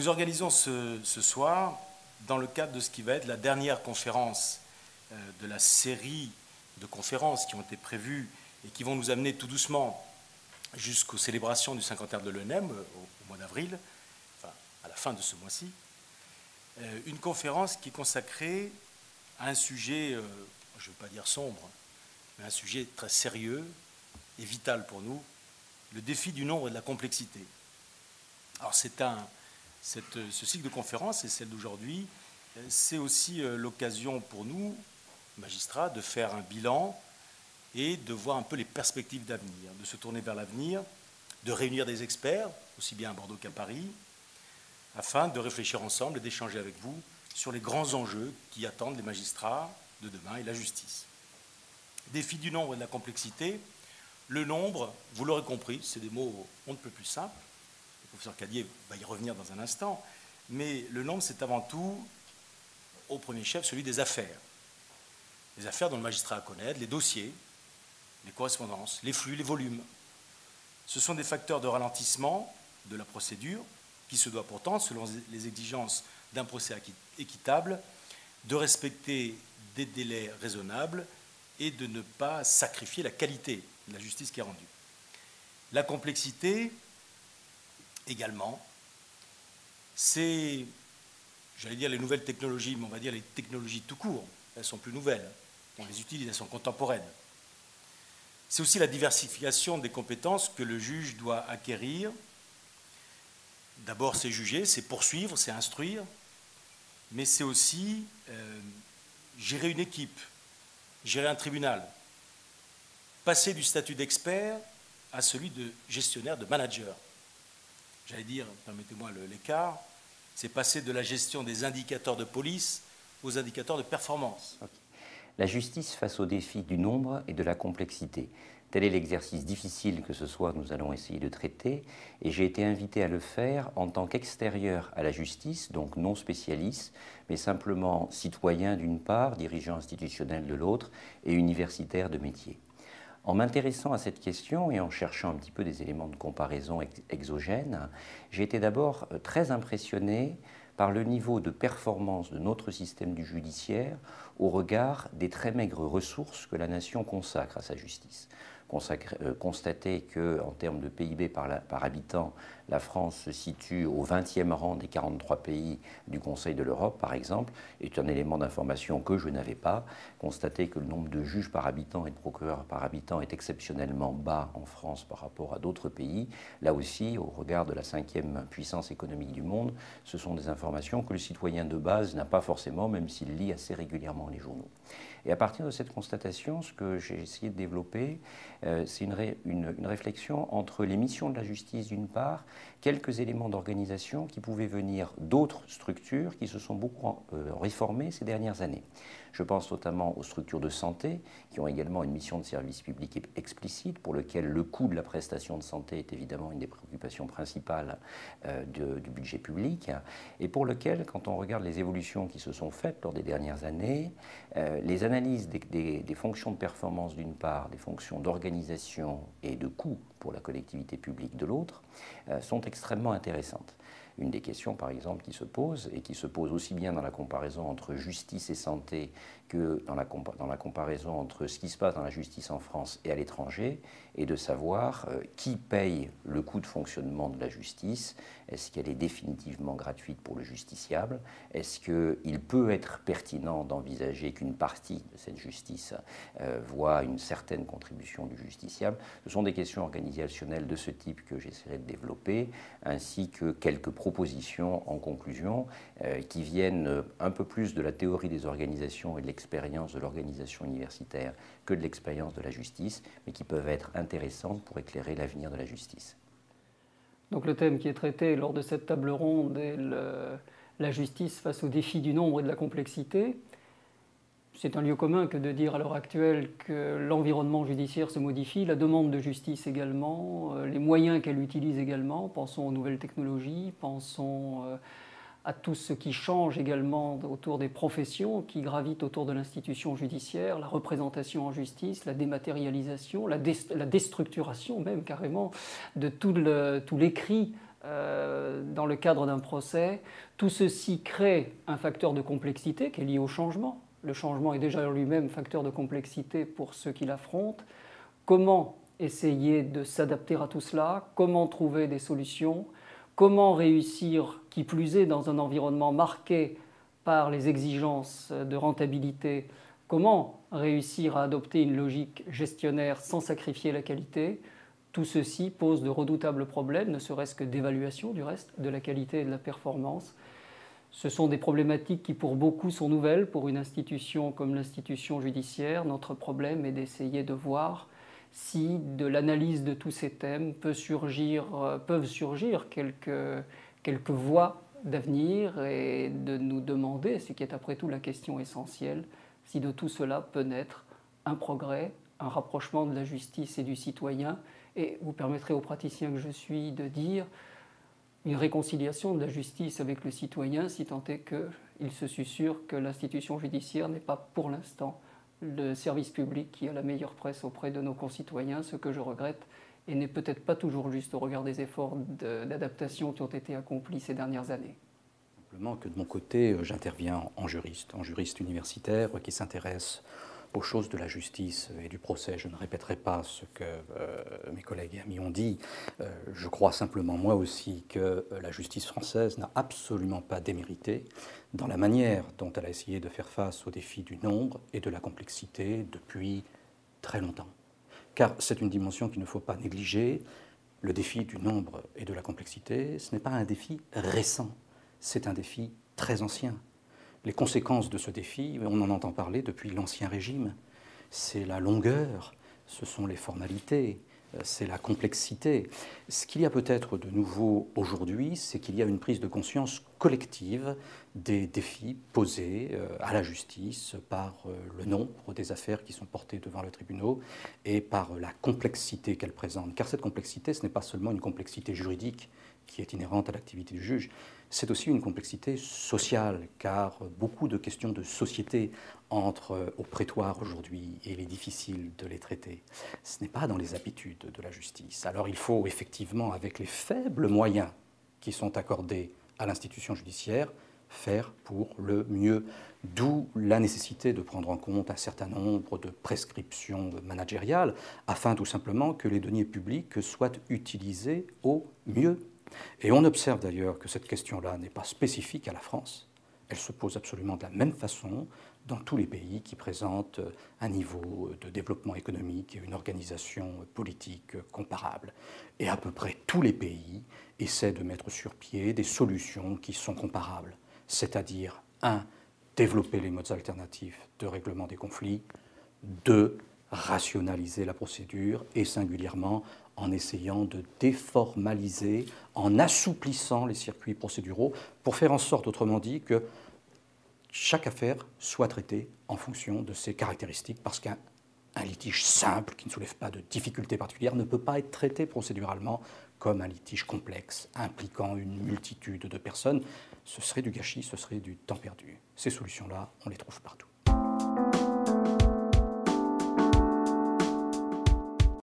Nous organisons ce soir, dans le cadre de ce qui va être la dernière conférence de la série de conférences qui ont été prévues et qui vont nous amener tout doucement jusqu'aux célébrations du cinquantenaire de l'ENEM au mois d'avril, enfin à la fin de ce mois-ci, une conférence qui est consacrée à un sujet, je ne veux pas dire sombre, mais un sujet très sérieux et vital pour nous, le défi du nombre et de la complexité. Alors ce cycle de conférences et celle d'aujourd'hui, c'est aussi l'occasion pour nous, magistrats, de faire un bilan et de voir un peu les perspectives d'avenir, de se tourner vers l'avenir, de réunir des experts, aussi bien à Bordeaux qu'à Paris, afin de réfléchir ensemble et d'échanger avec vous sur les grands enjeux qui attendent les magistrats de demain et la justice. Défi du nombre et de la complexité. Le nombre, vous l'aurez compris, c'est des mots on ne peut plus simples. Le professeur Cadier va y revenir dans un instant. Mais le nombre, c'est avant tout, au premier chef, celui des affaires. Les affaires dont le magistrat a à connaître, les dossiers, les correspondances, les flux, les volumes. Ce sont des facteurs de ralentissement de la procédure qui se doit pourtant, selon les exigences d'un procès équitable, de respecter des délais raisonnables et de ne pas sacrifier la qualité de la justice qui est rendue. La complexité, également, c'est, j'allais dire les nouvelles technologies, mais on va dire les technologies tout court. Elles sont plus nouvelles, on les utilise, elles sont contemporaines. C'est aussi la diversification des compétences que le juge doit acquérir. D'abord, c'est juger, c'est poursuivre, c'est instruire, mais c'est aussi gérer une équipe, gérer un tribunal, passer du statut d'expert à celui de gestionnaire, de manager. J'allais dire, permettez-moi l'écart, c'est passer de la gestion des indicateurs de police aux indicateurs de performance. Okay. La justice face au défi du nombre et de la complexité. Tel est l'exercice difficile que ce soir nous allons essayer de traiter, et j'ai été invité à le faire en tant qu'extérieur à la justice, donc non spécialiste, mais simplement citoyen d'une part, dirigeant institutionnel de l'autre et universitaire de métier. En m'intéressant à cette question et en cherchant un petit peu des éléments de comparaison exogènes, j'ai été d'abord très impressionné par le niveau de performance de notre système du judiciaire au regard des très maigres ressources que la nation consacre à sa justice. Constater qu'en termes de PIB par habitant, la France se situe au 20e rang des 43 pays du Conseil de l'Europe, par exemple, est un élément d'information que je n'avais pas. Constater que le nombre de juges par habitant et de procureurs par habitant est exceptionnellement bas en France par rapport à d'autres pays, là aussi, au regard de la 5e puissance économique du monde, ce sont des informations que le citoyen de base n'a pas forcément, même s'il lit assez régulièrement les journaux. Et à partir de cette constatation, ce que j'ai essayé de développer, c'est une réflexion entre les missions de la justice d'une part, quelques éléments d'organisation qui pouvaient venir d'autres structures qui se sont beaucoup réformées ces dernières années. Je pense notamment aux structures de santé qui ont également une mission de service public explicite pour lequel le coût de la prestation de santé est évidemment une des préoccupations principales du budget public et pour lequel, quand on regarde les évolutions qui se sont faites lors des dernières années, les analyses des fonctions de performance d'une part, des fonctions d'organisation et de coût pour la collectivité publique de l'autre, sont extrêmement intéressantes. Une des questions, par exemple, qui se pose, et qui se pose aussi bien dans la comparaison entre justice et santé que dans la comparaison entre ce qui se passe dans la justice en France et à l'étranger, est de savoir qui paye le coût de fonctionnement de la justice. Est-ce qu'elle est définitivement gratuite pour le justiciable? Est-ce qu'il peut être pertinent d'envisager qu'une partie de cette justice voit une certaine contribution du justiciable? Ce sont des questions organisationnelles de ce type que j'essaierai de développer, ainsi que quelques propositions en conclusion qui viennent un peu plus de la théorie des organisations et de l'expérience de l'organisation universitaire que de l'expérience de la justice, mais qui peuvent être intéressantes pour éclairer l'avenir de la justice. Donc le thème qui est traité lors de cette table ronde est la justice face au défi du nombre et de la complexité. C'est un lieu commun que de dire à l'heure actuelle que l'environnement judiciaire se modifie, la demande de justice également, les moyens qu'elle utilise également. Pensons aux nouvelles technologies, pensons à tout ce qui change également autour des professions qui gravitent autour de l'institution judiciaire, la représentation en justice, la dématérialisation, la déstructuration même carrément de tout l'écrit dans le cadre d'un procès. Tout ceci crée un facteur de complexité qui est lié au changement. Le changement est déjà lui-même facteur de complexité pour ceux qui l'affrontent. Comment essayer de s'adapter à tout cela? Comment trouver des solutions? Comment réussir, qui plus est, dans un environnement marqué par les exigences de rentabilité, comment réussir à adopter une logique gestionnaire sans sacrifier la qualité? Tout ceci pose de redoutables problèmes, ne serait-ce que d'évaluation du reste, de la qualité et de la performance. Ce sont des problématiques qui pour beaucoup sont nouvelles pour une institution comme l'institution judiciaire. Notre problème est d'essayer de voir si de l'analyse de tous ces thèmes peuvent surgir quelques voies d'avenir et de nous demander, ce qui est après tout la question essentielle, si de tout cela peut naître un progrès, un rapprochement de la justice et du citoyen, et vous permettrez aux praticiens que je suis de dire une réconciliation de la justice avec le citoyen, si tant est qu'il se susurre que l'institution judiciaire n'est pas pour l'instant le service public qui a la meilleure presse auprès de nos concitoyens, ce que je regrette et n'est peut-être pas toujours juste au regard des efforts d'adaptation qui ont été accomplis ces dernières années. Simplement que de mon côté, j'interviens en juriste universitaire qui s'intéresse aux choses de la justice et du procès. Je ne répéterai pas ce que mes collègues et amis ont dit. Je crois simplement, moi aussi, que la justice française n'a absolument pas démérité dans la manière dont elle a essayé de faire face aux défis du nombre et de la complexité depuis très longtemps. Car c'est une dimension qu'il ne faut pas négliger. Le défi du nombre et de la complexité, ce n'est pas un défi récent, c'est un défi très ancien. Les conséquences de ce défi, on en entend parler depuis l'Ancien Régime. C'est la longueur, ce sont les formalités, c'est la complexité. Ce qu'il y a peut-être de nouveau aujourd'hui, c'est qu'il y a une prise de conscience collective des défis posés à la justice par le nombre des affaires qui sont portées devant le tribunal et par la complexité qu'elle présente. Car cette complexité, ce n'est pas seulement une complexité juridique qui est inhérente à l'activité du juge, c'est aussi une complexité sociale, car beaucoup de questions de société entrent au prétoire aujourd'hui et il est difficile de les traiter. Ce n'est pas dans les habitudes de la justice. Alors il faut effectivement, avec les faibles moyens qui sont accordés à l'institution judiciaire, faire pour le mieux. D'où la nécessité de prendre en compte un certain nombre de prescriptions managériales, afin tout simplement que les deniers publics soient utilisés au mieux. Et on observe d'ailleurs que cette question-là n'est pas spécifique à la France. Elle se pose absolument de la même façon dans tous les pays qui présentent un niveau de développement économique et une organisation politique comparable. Et à peu près tous les pays essaient de mettre sur pied des solutions qui sont comparables. C'est-à-dire, 1, développer les modes alternatifs de règlement des conflits, 2, rationaliser la procédure et singulièrement en essayant de déformaliser, en assouplissant les circuits procéduraux pour faire en sorte, autrement dit, que chaque affaire soit traitée en fonction de ses caractéristiques, parce qu'un litige simple qui ne soulève pas de difficultés particulières ne peut pas être traité procéduralement comme un litige complexe impliquant une multitude de personnes. Ce serait du gâchis, ce serait du temps perdu. Ces solutions-là, on les trouve partout.